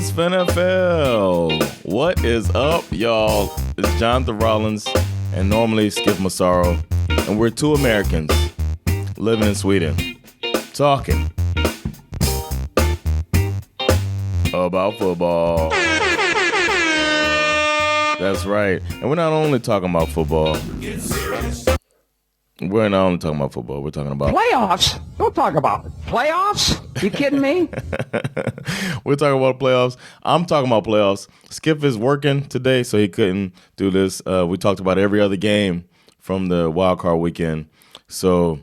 SveNFL. What is up, y'all? It's Jonathan Rollins and normally Schif Massaro, and we're two Americans living in Sweden, talking about football. That's right. And we're not only talking about football. We're not only talking about football. We're talking about playoffs. Don't talk about playoffs. You kidding me? We're talking about playoffs. I'm talking about playoffs. Schif is working today, so he couldn't do this. We talked about every other game from the wild card weekend. So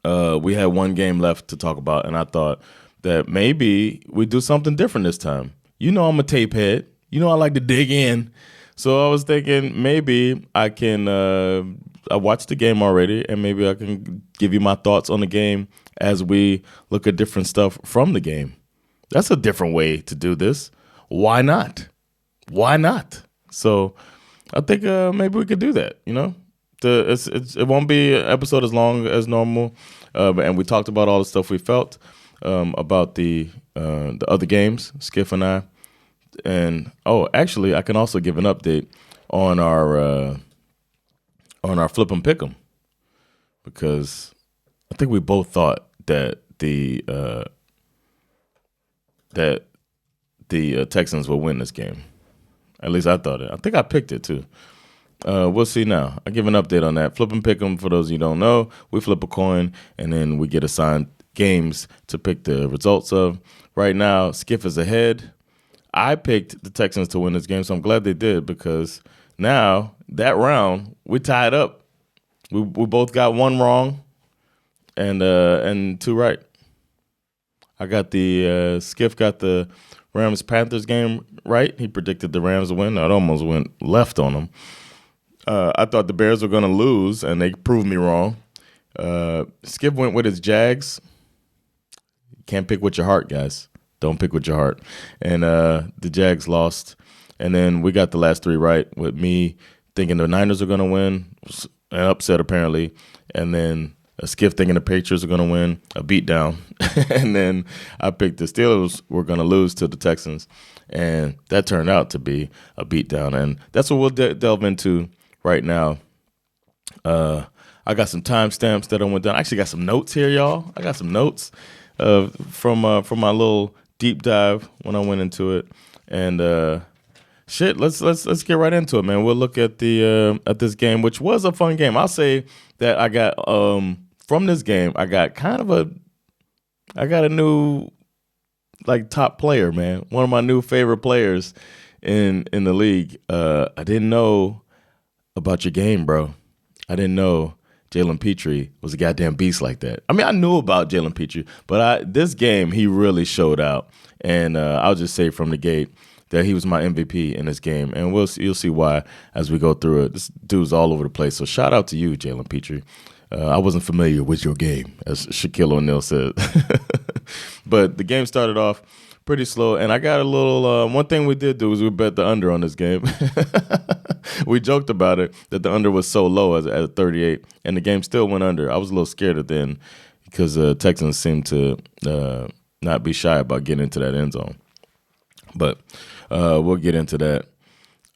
we had one game left to talk about, and I thought that maybe we do something different this time. You know I'm a tape head. You know I like to dig in. So I was thinking maybe I can I watched the game already, and maybe I can give you my thoughts on the game as we look at different stuff from the game. That's a different way to do this. Why not? Why not? So I think maybe we could do that, you know? It won't be an episode as long as normal, and we talked about all the stuff we felt about the other games, Schif and I. And, actually, I can also give an update on our Flip 'em Pick 'em, because I think we both thought that the Texans will win this game. At least I thought it. I think I picked it too. We'll see now. I'll give an update on that. Flip 'em Pick 'em, for those of you who don't know, we flip a coin and then we get assigned games to pick the results of. Right now, Schif is ahead. I picked the Texans to win this game, so I'm glad they did, because now that round we tied up. We both got one wrong and two right. I got Schif got the Rams-Panthers game right. He predicted the Rams to win. It almost went left on him. I thought the Bears were going to lose, and they proved me wrong. Schif went with his Jags. You can't pick with your heart, guys. Don't pick with your heart. And the Jags lost. And then we got the last three right, with me thinking the Niners are going to win, an upset apparently, and then Schif thinking the Patriots are going to win, a beatdown. And then I picked the Steelers were going to lose to the Texans, and that turned out to be a beatdown. And that's what we'll delve into right now. I got some timestamps that I went down. I actually got some notes here, y'all. I got some notes from my little deep dive when I went into it. And let's get right into it, man. We'll look at at this game, which was a fun game. I'll say that I got from this game, I got a new top player, man. One of my new favorite players in the league. I didn't know about your game, bro. I didn't know Jalen Petrie was a goddamn beast like that. I mean, I knew about Jalen Petrie, but this game he really showed out. And I'll just say from the gate that he was my MVP in this game, and you'll see why as we go through it. This dude's all over the place. So shout out to you, Jalen Petrie. I wasn't familiar with your game, as Shaquille O'Neal said. But the game started off pretty slow, and I got a little one thing we did do was we bet the under on this game. We joked about it, that the under was so low at 38, and the game still went under. I was a little scared at the end because Texans seemed to not be shy about getting into that end zone. But we'll get into that.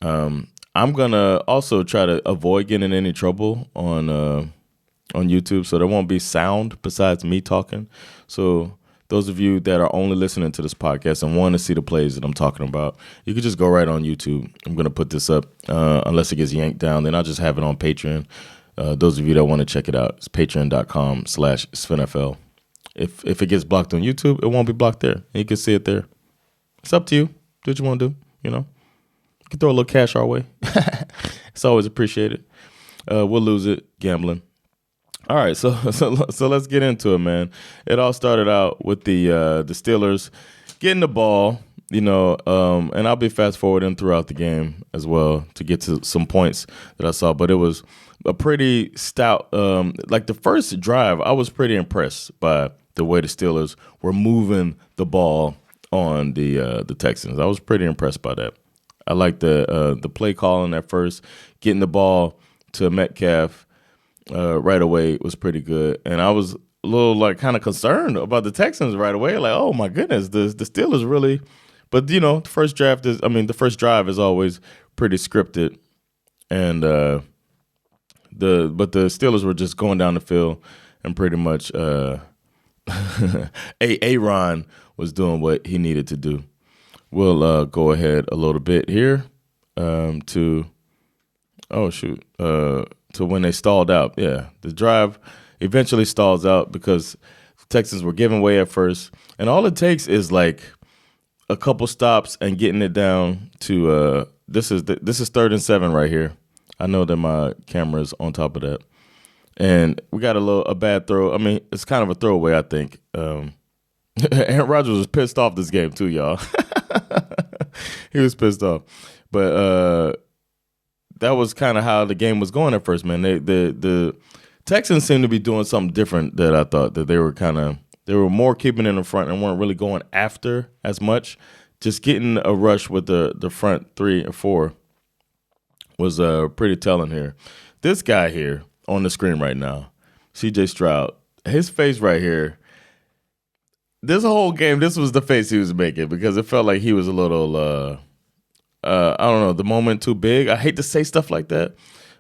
I'm going to also try to avoid getting in any trouble on YouTube, so there won't be sound besides me talking. So those of you that are only listening to this podcast and want to see the plays that I'm talking about, you can just go right on YouTube. I'm going to put this up. Unless it gets yanked down, then I'll just have it on Patreon. Those of you that want to check it out, it's patreon.com/SveNFL. If it gets blocked on YouTube, it won't be blocked there. You can see it there. It's up to you. Do what you want to do, you know. You can throw a little cash our way. It's always appreciated. We'll lose it gambling. All right, so let's get into it, man. It all started out with the Steelers getting the ball, you know, and I'll be fast forwarding throughout the game as well to get to some points that I saw. But it was a pretty stout, like the first drive, I was pretty impressed by the way the Steelers were moving the ball on the Texans. I was pretty impressed by that. I liked the play calling at first, getting the ball to Metcalf right away was pretty good. And I was a little kind of concerned about the Texans right away. Like, oh my goodness, the Steelers really But the first drive is always pretty scripted, and the Steelers were just going down the field and pretty much Aaron was doing what he needed to do. We'll go ahead a little bit here to when they stalled out. Yeah, the drive eventually stalls out because Texans were giving way at first, and all it takes is like a couple stops and getting it down to this is 3rd and 7 right here. I know that my camera is on top of that, and we got a bad throw. I mean, it's kind of a throwaway, I think. Aaron Rodgers was pissed off this game too, y'all. He was pissed off, but that was kind of how the game was going at first, man. The Texans seemed to be doing something different that I thought that they were more keeping in the front and weren't really going after as much. Just getting a rush with the front 3 or 4 was pretty telling here. This guy here on the screen right now, C.J. Stroud, his face right here. This whole game, this was the face he was making because it felt like he was a little, I don't know, the moment too big. I hate to say stuff like that,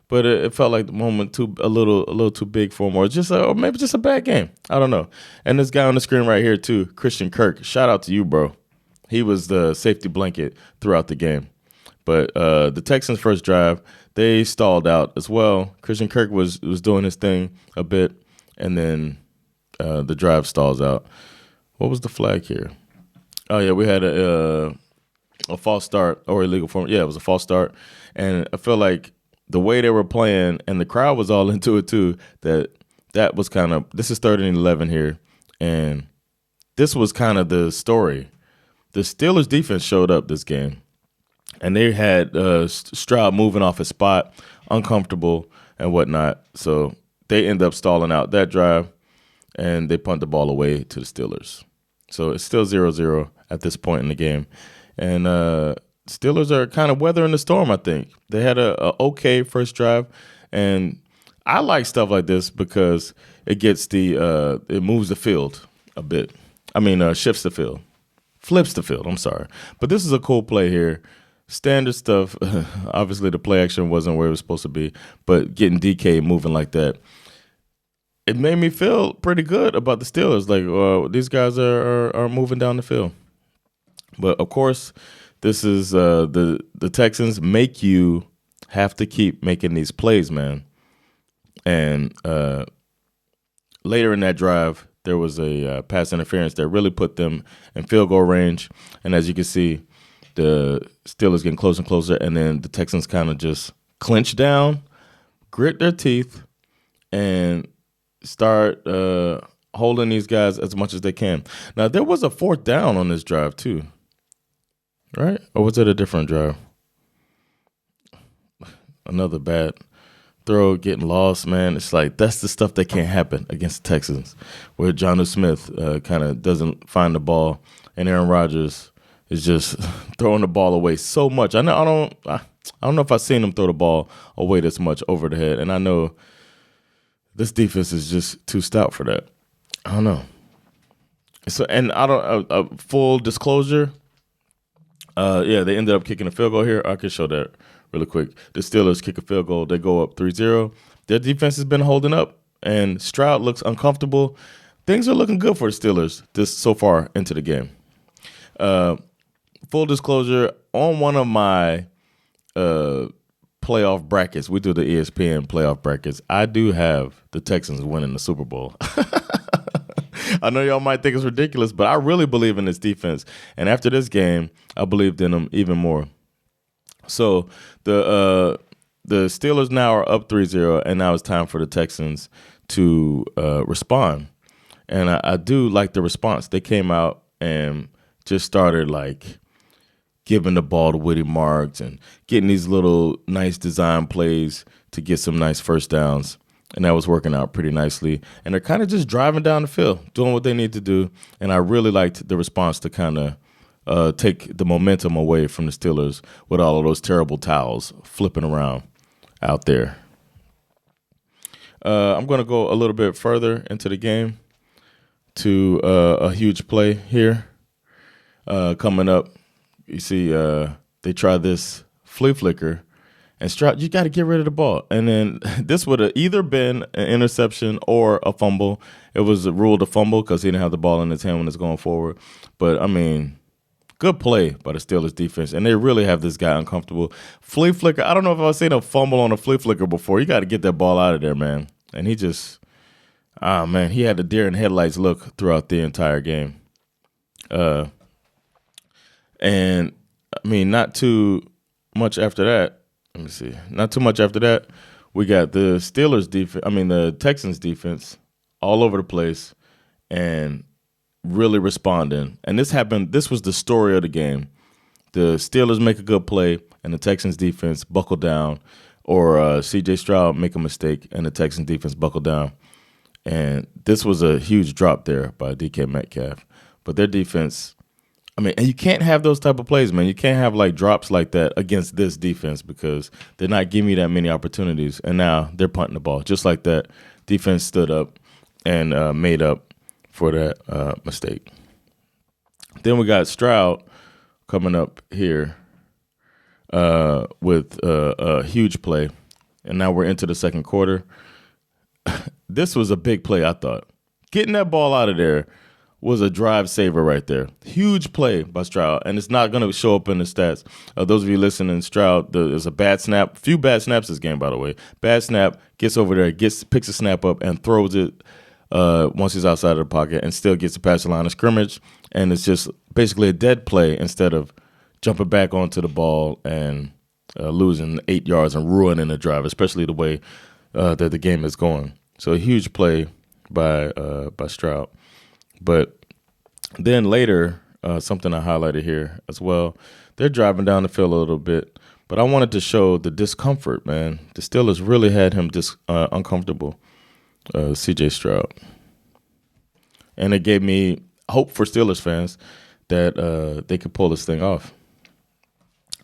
but it felt like the moment a little too big for him, or or maybe just a bad game. I don't know. And this guy on the screen right here too, Christian Kirk. Shout out to you, bro. He was the safety blanket throughout the game. But the Texans' first drive, they stalled out as well. Christian Kirk was doing his thing a bit, and then the drive stalls out. What was the flag here? Oh, yeah, we had a false start or illegal form. Yeah, it was a false start. And I feel like the way they were playing, and the crowd was all into it too, that was kind of – this is 3rd and 11 here, and this was kind of the story. The Steelers' defense showed up this game, and they had Stroud moving off his spot, uncomfortable and whatnot. So they end up stalling out that drive, and they punt the ball away to the Steelers. So it's still 0-0 at this point in the game. And Steelers are kind of weathering the storm, I think. They had a okay first drive, and I like stuff like this because it gets it moves the field a bit. I mean, shifts the field. Flips the field, I'm sorry. But this is a cool play here. Standard stuff. Obviously, the play action wasn't where it was supposed to be, but getting DK moving like that, it made me feel pretty good about the Steelers. Like, these guys are moving down the field. But, of course, this is the Texans make you have to keep making these plays, man. And later in that drive, there was a pass interference that really put them in field goal range. And as you can see, the Steelers getting closer and closer, and then the Texans kind of just clinch down, grit their teeth, and start holding these guys as much as they can. Now, there was a 4th down on this drive too, right? Or was it a different drive? Another bad throw, getting lost, man. It's like that's the stuff that can't happen against the Texans, where Jonnu Smith kind of doesn't find the ball, and Aaron Rodgers is just throwing the ball away so much. I don't know if I've seen him throw the ball away this much over the head, and I know this defense is just too stout for that. I don't know. So, and I don't. Full disclosure, yeah, they ended up kicking a field goal here. I can show that really quick. The Steelers kick a field goal. They go up 3-0. Their defense has been holding up, and Stroud looks uncomfortable. Things are looking good for the Steelers so far into the game. Full disclosure, on one of my playoff brackets, we do the ESPN playoff brackets, I do have the Texans winning the Super Bowl. I know y'all might think it's ridiculous, but I really believe in this defense. And after this game, I believed in them even more. So the Steelers now are up 3-0, and now it's time for the Texans to respond. And I do like the response. They came out and just started like giving the ball to Woody Marks and getting these little nice design plays to get some nice first downs. And that was working out pretty nicely. And they're kind of just driving down the field, doing what they need to do. And I really liked the response to kind of take the momentum away from the Steelers with all of those terrible towels flipping around out there. I'm going to go a little bit further into the game to a huge play here coming up. you see they try this flea flicker, and Stroud, you got to get rid of the ball. And then this would have either been an interception or a fumble. It was ruled a fumble because he didn't have the ball in his hand when it's going forward. But, I mean, good play by the Steelers defense. And they really have this guy uncomfortable. Flea flicker, I don't know if I've seen a fumble on a flea flicker before. You got to get that ball out of there, man. And he just, man, he had the deer in headlights look throughout the entire game. And, I mean, not too much after that. Let me see. Not too much after that, we got the Steelers defense. I mean, the Texans defense all over the place and really responding. And this happened. This was the story of the game. The Steelers make a good play, and the Texans defense buckle down, or C.J. Stroud make a mistake, and the Texans defense buckle down. And this was a huge drop there by DK Metcalf. But their defense, I mean, and you can't have those type of plays, man. You can't have like drops like that against this defense because they're not giving you that many opportunities. And now they're punting the ball. Just like that, defense stood up and made up for that mistake. Then we got Stroud coming up here with a huge play. And now we're into the second quarter. This was a big play, I thought. Getting that ball out of there was a drive saver right there. Huge play by Stroud, and it's not going to show up in the stats. Those of you listening, Stroud, there's a bad snap. Few bad snaps this game, by the way. Bad snap, gets over there, picks a snap up, and throws it once he's outside of the pocket and still gets past the line of scrimmage. And it's just basically a dead play instead of jumping back onto the ball and losing 8 yards and ruining the drive, especially the way that the game is going. So a huge play by Stroud. But then later, something I highlighted here as well, they're driving down the field a little bit. But I wanted to show the discomfort, man. The Steelers really had him uncomfortable, C.J. Stroud. And it gave me hope for Steelers fans that they could pull this thing off.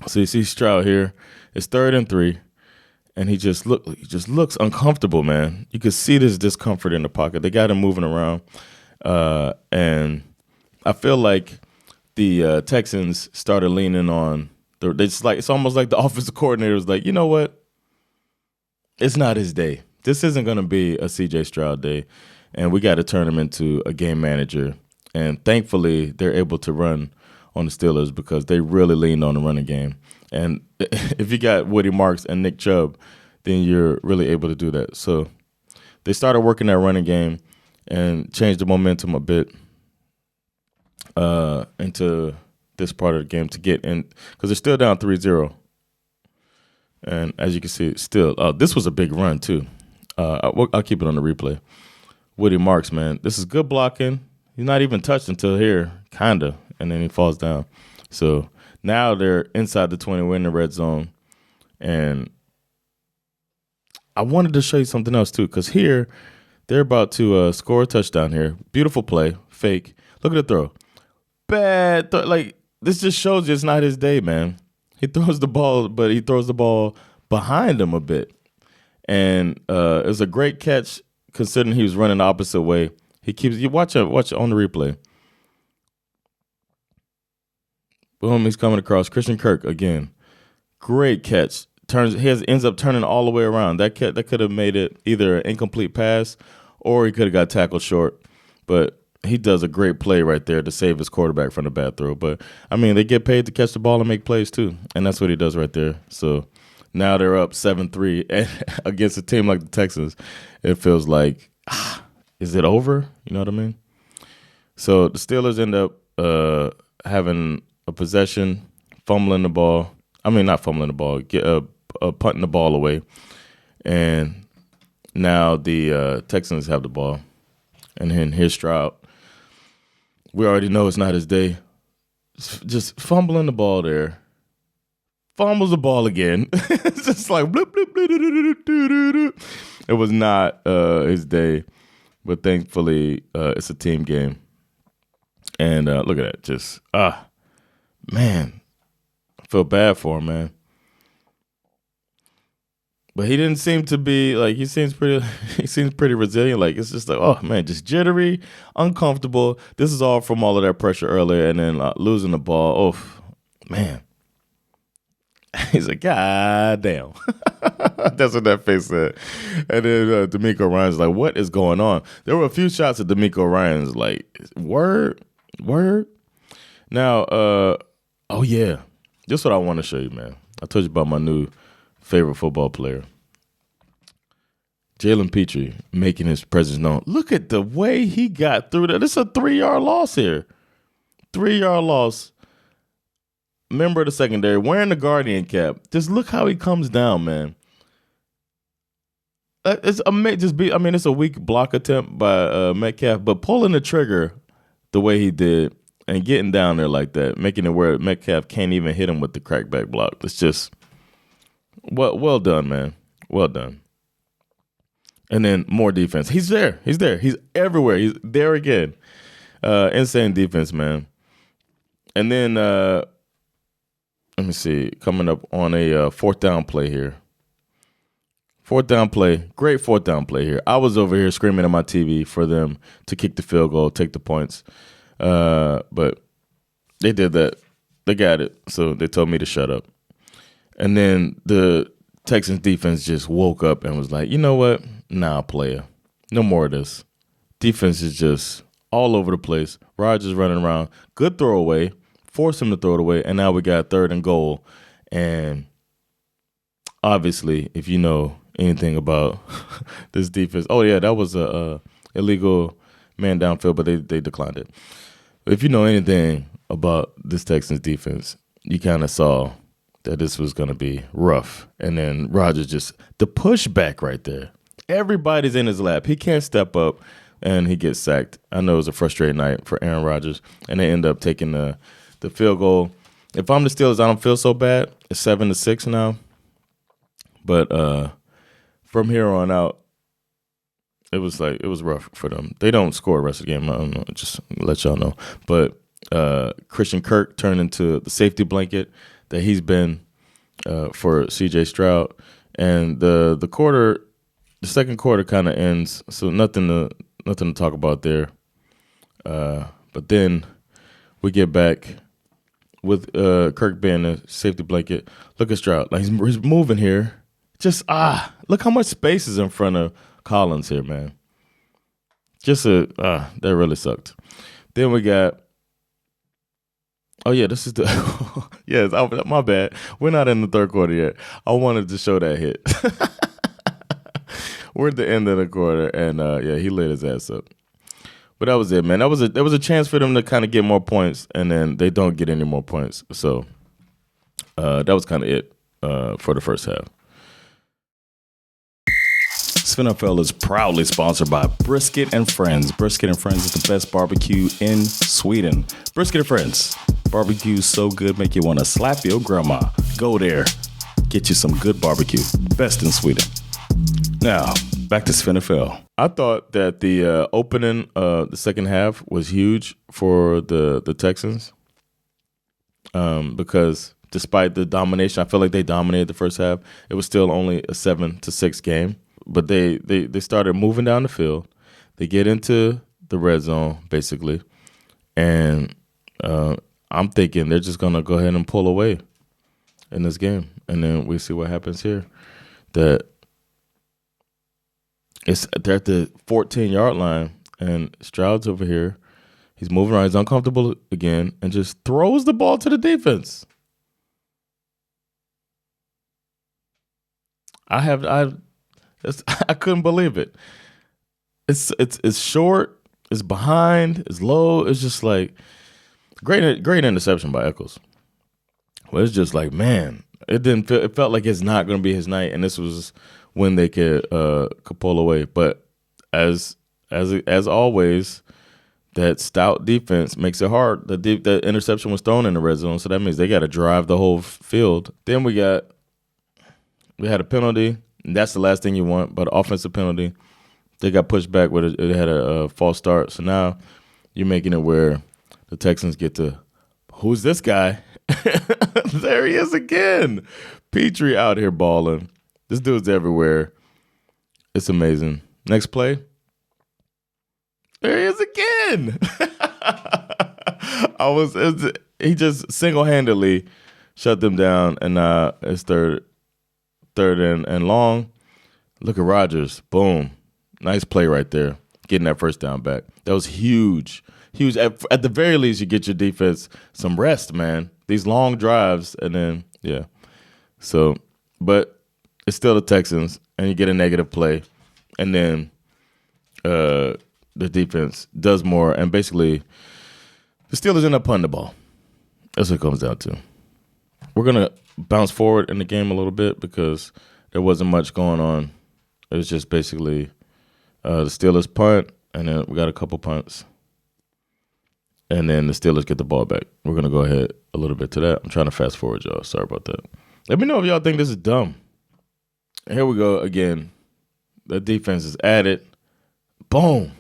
So you see Stroud here. It's 3rd and 3. And he just looks uncomfortable, man. You could see this discomfort in the pocket. They got him moving around. And I feel like the Texans started leaning on it's almost like the offensive coordinator was like, you know what? It's not his day. This isn't going to be a C.J. Stroud day, and we got to turn him into a game manager. And thankfully, they're able to run on the Steelers because they really leaned on the running game. And if you got Woody Marks and Nick Chubb, then you're really able to do that. So they started working that running game and change the momentum a bit into this part of the game to get in, because they're still down 3-0. And as you can see, still, this was a big run too. I'll keep it on the replay. Woody Marks, man, this is good blocking. He's not even touched until here, kind of, and then he falls down. So now they're inside the 20, we're in the red zone. And I wanted to show you something else too, because here, they're about to score a touchdown here. Beautiful play, fake. Look at the throw. Bad. Like, this just shows you it's not his day, man. He throws the ball, but he throws the ball behind him a bit. And it's a great catch considering he was running the opposite way. You watch it on the replay. Boom, he's coming across. Christian Kirk again. Great catch. Ends up turning all the way around. That could have made it either an incomplete pass or he could have got tackled short. But he does a great play right there to save his quarterback from a bad throw. But, I mean, they get paid to catch the ball and make plays too. And that's what he does right there. So now they're up 7-3 against a team like the Texans. It feels like, is it over? You know what I mean? So the Steelers end up having a possession, fumbling the ball. I mean, not fumbling the ball, punting the ball away. And now the Texans have the ball. And then here's Stroud. We already know it's not his day. Just fumbling the ball there. Fumbles the ball again. It's just like bloop, bloop, bloop, bloop, bloop, bloop, bloop. It was not his day. But thankfully, it's a team game. And look at that. Just, man. I feel bad for him, man. But he didn't seem to be like, he seems pretty resilient. Like, it's just like, oh man, just jittery, uncomfortable. This is all from all of that pressure earlier, and then losing the ball. Oh, Man. He's like, God damn. That's what that face said. And then D'Amico Ryan's like, what is going on? There were a few shots of D'Amico Ryan's like, word. Now, oh yeah. This is what I want to show you, man. I told you about my new favorite football player. Jalen Petrie making his presence known. Look at the way he got through that. It's a 3-yard loss here. 3-yard loss. Member of the secondary, wearing the Guardian cap. Just look how he comes down, man. It's amazing. It's a weak block attempt by Metcalf, but pulling the trigger the way he did and getting down there like that, making it where Metcalf can't even hit him with the crackback block. It's just well done, man. Well done. And then more defense. He's there. He's everywhere. He's there again. Insane defense, man. And then let me see. Coming up on a fourth down play here. Fourth down play. Great fourth down play here. I was over here screaming at my TV for them to kick the field goal, take the points. But they did that. They got it. So they told me to shut up. And then the Texans defense just woke up and was like, you know what? Nah, player. No more of this. Defense is just all over the place. Rodgers running around. Good throwaway. Force him to throw it away. And now we got 3rd and goal. And obviously, if you know anything about this defense, oh yeah, that was a illegal man downfield, but they declined it. If you know anything about this Texans defense, you kind of saw that this was going to be rough. And then Rodgers just, the pushback right there. Everybody's in his lap. He can't step up, and he gets sacked. I know it was a frustrating night for Aaron Rodgers, and they end up taking the field goal. If I'm the Steelers, I don't feel so bad. It's 7-6 now. But from here on out, it was rough for them. They don't score the rest of the game. I don't know, just let y'all know. But Christian Kirk turned into the safety blanket that he's been for C.J. Stroud, and the second quarter kind of ends, so nothing to talk about there. But then we get back with Kirk being the safety blanket. Look at Stroud, like he's moving here. Just look how much space is in front of Collins here, man. Just that really sucked. Then we got. Oh, yeah, this is the – yes, my bad. We're not in the third quarter yet. I wanted to show that hit. We're at the end of the quarter, and, he lit his ass up. But that was it, man. There was a chance for them to kind of get more points, and then they don't get any more points. So that was kind of it for the first half. SveNFL is proudly sponsored by Brisket and Friends. Brisket and Friends is the best barbecue in Sweden. Brisket and Friends. Barbecue so good, make you want to slap your grandma. Go there. Get you some good barbecue. Best in Sweden. Now, back to SveNFL. I thought that the opening, the second half was huge for the Texans because despite the domination, I feel like they dominated the first half. It was still only a 7-6 game. But they started moving down the field. They get into the red zone, basically. And I'm thinking they're just going to go ahead and pull away in this game. And then we see what happens here. They're at the 14-yard line, and Stroud's over here. He's moving around. He's uncomfortable again and just throws the ball to the defense. I couldn't believe it. It's short, it's behind, it's low. It's just like great interception by Echols. Well, it's just like, man, it felt like it's not going to be his night, and this was when they could pull away. But as always, that stout defense makes it hard. The interception was thrown in the red zone, so that means they got to drive the whole field. Then we had a penalty. And that's the last thing you want, but offensive penalty. They got pushed back with it had a false start. So now you're making it where the Texans get to, who's this guy? There he is again. Petrie out here balling. This dude's everywhere. It's amazing. Next play. There he is again. He just single-handedly shut them down, and it's third and long. Look at Rodgers. Boom. Nice play right there. Getting that first down back. That was huge. Huge. At the very least, you get your defense some rest, man. These long drives, and then, yeah. So, but it's still the Texans, and you get a negative play. And then the defense does more, and basically the Steelers end up punting the ball. That's what it comes down to. We're going to bounce forward in the game a little bit because there wasn't much going on. It was just basically the Steelers punt, and then we got a couple punts. And then the Steelers get the ball back. We're going to go ahead a little bit to that. I'm trying to fast forward, y'all. Sorry about that. Let me know if y'all think this is dumb. Here we go again. The defense is at it. Boom.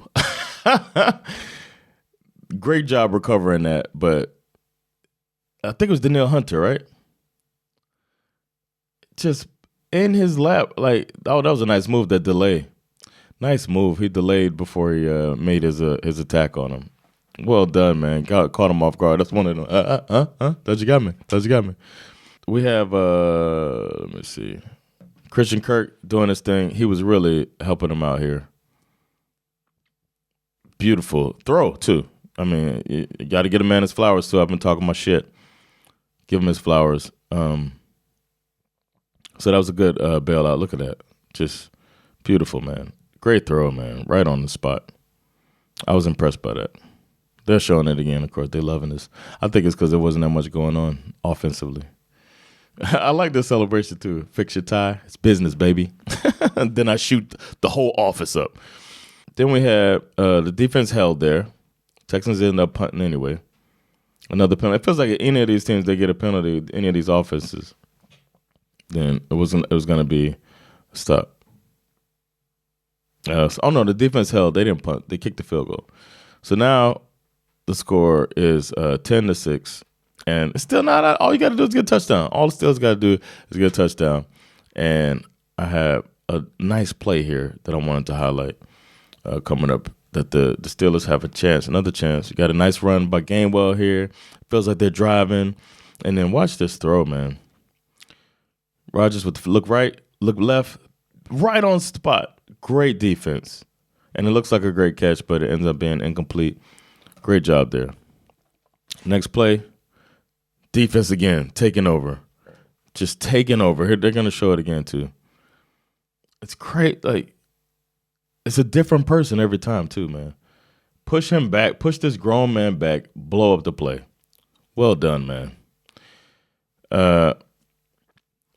Great job recovering that, but I think it was Danielle Hunter, right? Just in his lap, like, oh, that was a nice move, that delay. Nice move. He delayed before he made his attack on him. Well done, man. Caught him off guard. That's one of them. Thought you got me. We have, let me see, Christian Kirk doing his thing. He was really helping him out here. Beautiful throw, too. I mean, you got to get a man his flowers, too. I've been talking my shit. Give him his flowers. So that was a good bailout. Look at that. Just beautiful, man. Great throw, man. Right on the spot. I was impressed by that. They're showing it again, of course. They're loving this. I think it's because there wasn't that much going on offensively. I like this celebration, too. Fix your tie. It's business, baby. And then I shoot the whole office up. Then we had the defense held there. Texans ended up punting anyway. Another penalty. It feels like any of these teams, they get a penalty, any of these offenses, then it was going to be a stop. The defense held. They didn't punt. They kicked the field goal. So now the score is 10-6. And it's still not all you got to do is get a touchdown. All the Steelers got to do is get a touchdown. And I have a nice play here that I wanted to highlight coming up, that the Steelers have another chance. You got a nice run by Gainwell here. Feels like they're driving. And then watch this throw, man. Rodgers with the look right, look left, right on spot. Great defense. And it looks like a great catch, but it ends up being incomplete. Great job there. Next play. Defense again, taking over. Just taking over. Here, they're going to show it again, too. It's great. Like, it's a different person every time, too, man. Push him back. Push this grown man back. Blow up the play. Well done, man.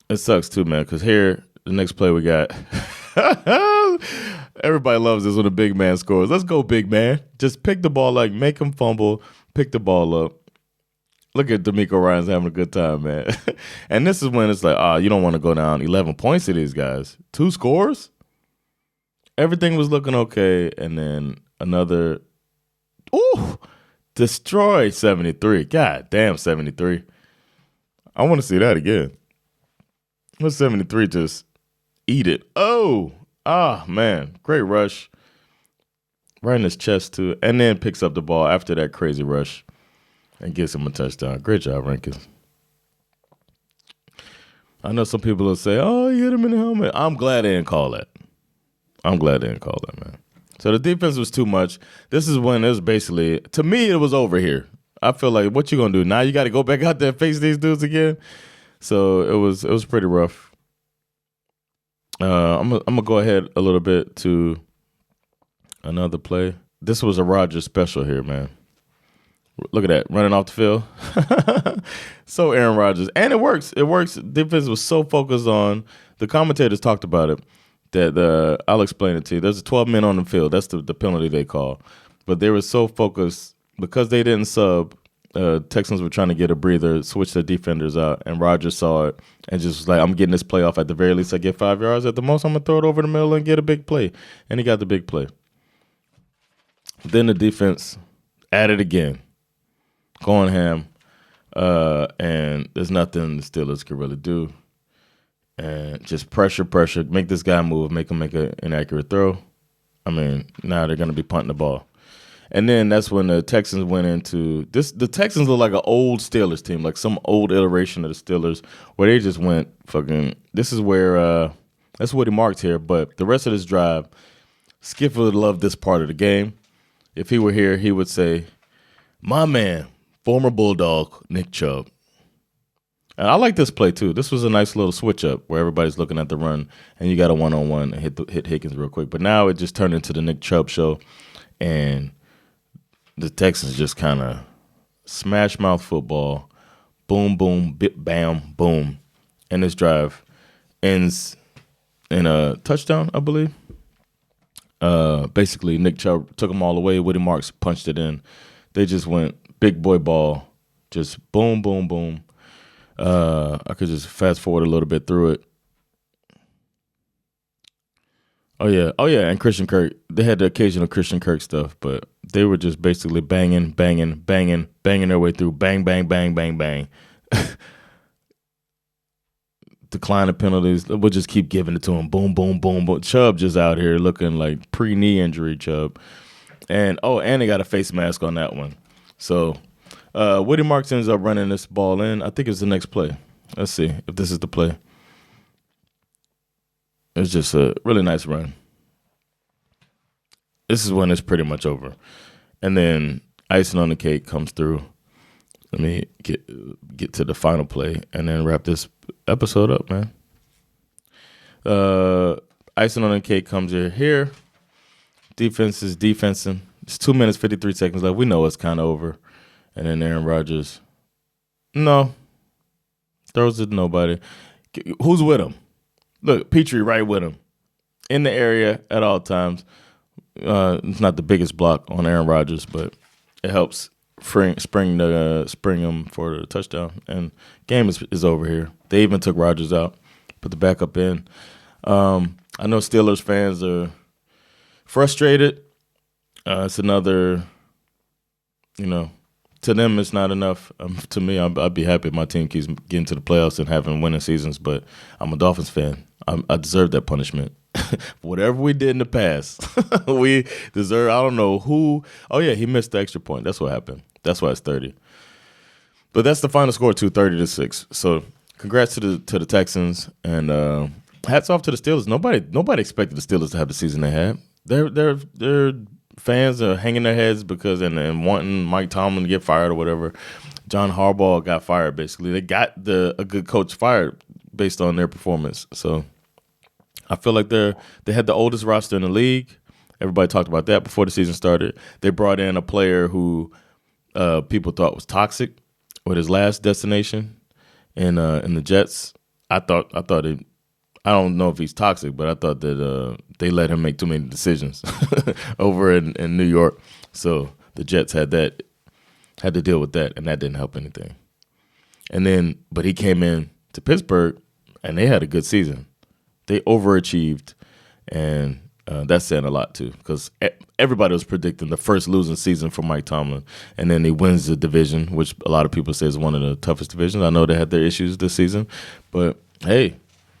It sucks, too, man, because here, the next play we got. Everybody loves this when a big man scores. Let's go, big man. Just pick the ball, like, make him fumble, pick the ball up. Look at D'Amico Ryans having a good time, man. And this is when it's like, you don't want to go down 11 points to these guys. 2 scores? Everything was looking okay, and then another, destroy 73. God damn, 73. I want to see that again. Let 73 just eat it. Man, great rush. Right in his chest, too, and then picks up the ball after that crazy rush. And gives him a touchdown. Great job, Rankins. I know some people will say, he hit him in the helmet. I'm glad they didn't call that. Man. So the defense was too much. This is when it was basically, to me, it was over here. I feel like, what you going to do? Now you got to go back out there and face these dudes again? So it was pretty rough. I'm gonna go ahead a little bit to another play. This was a Rodgers special here, man. Look at that, running off the field. So Aaron Rodgers. And it works. Defense was so focused on, the commentators talked about it, that I'll explain it to you. There's 12 men on the field. That's the penalty they call. But they were so focused, because they didn't sub, Texans were trying to get a breather, switch their defenders out, and Rodgers saw it and just was like, I'm getting this play off. At the very least, I get 5 yards. At the most, I'm going to throw it over the middle and get a big play. And he got the big play. Then the defense added again. Going ham, and there's nothing the Steelers could really do. And just pressure, make this guy move, make him make an inaccurate throw. I mean, now they're going to be punting the ball. And then that's when the Texans went into this. The Texans look like an old Steelers team, like some old iteration of the Steelers, where they just went fucking. This is where that's what he marked here. But the rest of this drive, Schif would love this part of the game. If he were here, he would say, "My man, former Bulldog Nick Chubb." And I like this play too. This was a nice little switch up where everybody's looking at the run, and you got a 1-on-1 and hit Higgins real quick. But now it just turned into the Nick Chubb show, and the Texans just kind of smash mouth football, boom, boom, bam, boom, and this drive ends in a touchdown, I believe. Basically, Nick Chubb took them all away. Woody Marks punched it in. They just went big boy ball, just boom, boom, boom. I could just fast forward a little bit through it. Oh yeah, and Christian Kirk. They had the occasional Christian Kirk stuff, but they were just basically banging their way through. Bang, bang, bang, bang, bang. Decline of penalties. We'll just keep giving it to him. Boom, boom, boom, boom. Chubb just out here looking like pre-knee injury Chubb. And they got a face mask on that one. So Woody Marks ends up running this ball in. I think it's the next play. Let's see if this is the play. It's just a really nice run. This is when it's pretty much over. And then icing on the cake comes through. Let me get to the final play and then wrap this episode up, man. Icing on the cake comes here. Defense is defensing. It's 2 minutes, 53 seconds left. We know it's kind of over. And then Aaron Rodgers, throws it to nobody. Who's with him? Look, Petrie right with him. In the area at all times. It's not the biggest block on Aaron Rodgers, but it helps spring him for the touchdown. And game is over here. They even took Rodgers out, put the backup in. I know Steelers fans are frustrated. It's another, to them it's not enough. To me, I'd be happy if my team keeps getting to the playoffs and having winning seasons, but I'm a Dolphins fan. I deserve that punishment. Whatever we did in the past, we deserve. I don't know who. Oh, yeah, he missed the extra point. That's what happened. That's why it's 30. But that's the final score, 30-6. So congrats to the Texans, and hats off to the Steelers. Nobody expected the Steelers to have the season they had. Their fans are hanging their heads because and wanting Mike Tomlin to get fired or whatever. John Harbaugh got fired, basically. They got a good coach fired based on their performance. So I feel like they had the oldest roster in the league. Everybody talked about that before the season started. They brought in a player who people thought was toxic with his last destination in the Jets. I don't know if he's toxic, but I thought that they let him make too many decisions over in New York. So the Jets had to deal with that, and that didn't help anything. But he came in to Pittsburgh, and they had a good season. They overachieved, and that's saying a lot too, because everybody was predicting the first losing season for Mike Tomlin, and then he wins the division, which a lot of people say is one of the toughest divisions. I know they had their issues this season, but hey,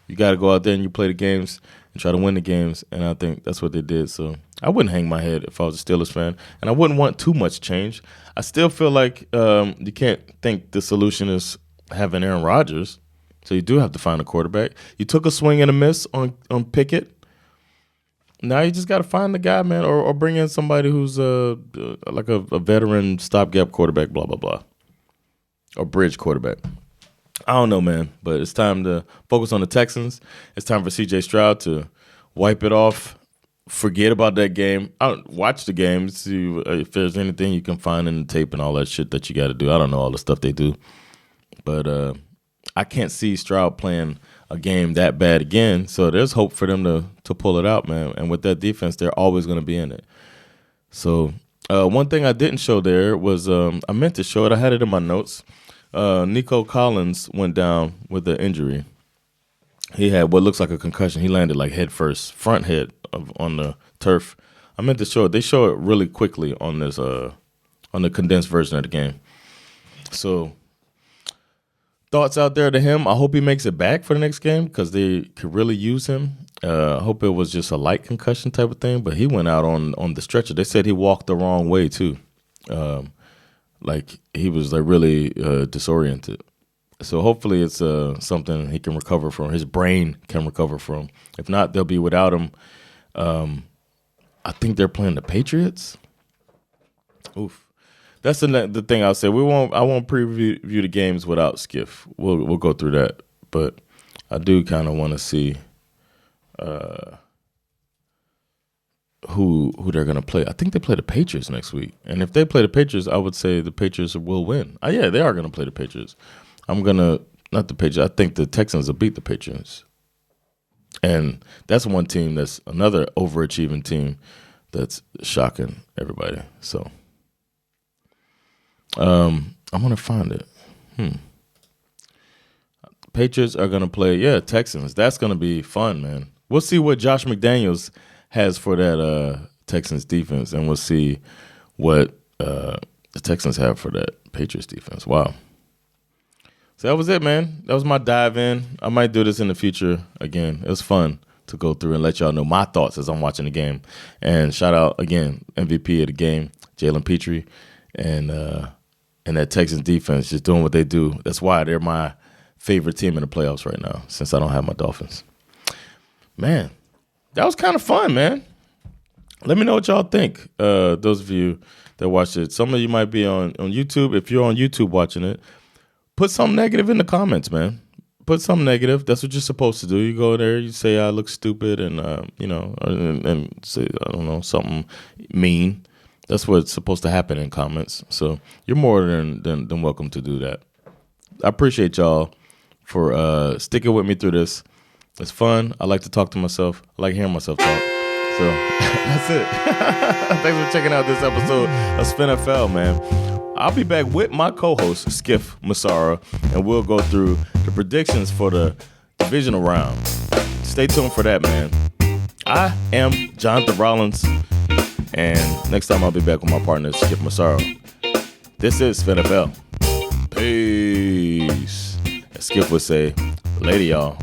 you got to go out there and you play the games and try to win the games, and I think that's what they did. So I wouldn't hang my head if I was a Steelers fan, and I wouldn't want too much change. I still feel like you can't think the solution is having Aaron Rodgers. So you do have to find a quarterback. You took a swing and a miss on Pickett. Now you just got to find the guy, man, or bring in somebody who's like a veteran stopgap quarterback, blah, blah, blah, or bridge quarterback. I don't know, man, but it's time to focus on the Texans. It's time for C.J. Stroud to wipe it off, forget about that game. Watch the game, see if there's anything you can find in the tape and all that shit that you got to do. I don't know all the stuff they do, but I can't see Stroud playing a game that bad again, so there's hope for them to pull it out, man. And with that defense, they're always going to be in it. So one thing I didn't show there was I meant to show it. I had it in my notes. Nico Collins went down with an injury. He had what looks like a concussion. He landed like head first, front head on the turf. I meant to show it. They show it really quickly on this on the condensed version of the game. So thoughts out there to him. I hope he makes it back for the next game because they could really use him. I hope it was just a light concussion type of thing, but he went out on the stretcher. They said he walked the wrong way too. Like he was like really disoriented. So hopefully it's something he can recover from. His brain can recover from. If not, they'll be without him. I think they're playing the Patriots. Oof. That's the thing I'll say. I won't preview the games without Schif. We'll go through that, but I do kind of want to see who they're gonna play. I think they play the Patriots next week, and if they play the Patriots, I would say the Patriots will win. Yeah, they are gonna play the Patriots. Not the Patriots. I think the Texans will beat the Patriots, and that's one team that's another overachieving team that's shocking everybody. So. I'm gonna find it. Patriots are gonna play, Texans. That's gonna be fun, man. We'll see what Josh McDaniels has for that Texans defense, and we'll see what the Texans have for that Patriots defense. Wow. So that was it, man. That was my dive in. I might do this in the future again. It was fun to go through and let y'all know my thoughts as I'm watching the game. And shout out again, MVP of the game, Jalen Petrie, and that Texans defense just doing what they do. That's why they're my favorite team in the playoffs right now, since I don't have my Dolphins. Man, that was kind of fun, man. Let me know what y'all think, those of you that watched it. Some of you might be on YouTube. If you're on YouTube watching it, put something negative in the comments, man. Put something negative. That's what you're supposed to do. You go there, you say I look stupid, and and say, I don't know, something mean. That's what's supposed to happen in comments. So you're more than welcome to do that. I appreciate y'all for sticking with me through this. It's fun. I like to talk to myself. I like hearing myself talk. So that's it. Thanks for checking out this episode of SveNFL, man. I'll be back with my co-host, Schif Massara, and we'll go through the predictions for the divisional round. Stay tuned for that, man. I am Jonathan Rollins, and next time I'll be back with my partner, Schif Massara. This is SveNFL. Peace. As Schif would say, later, y'all.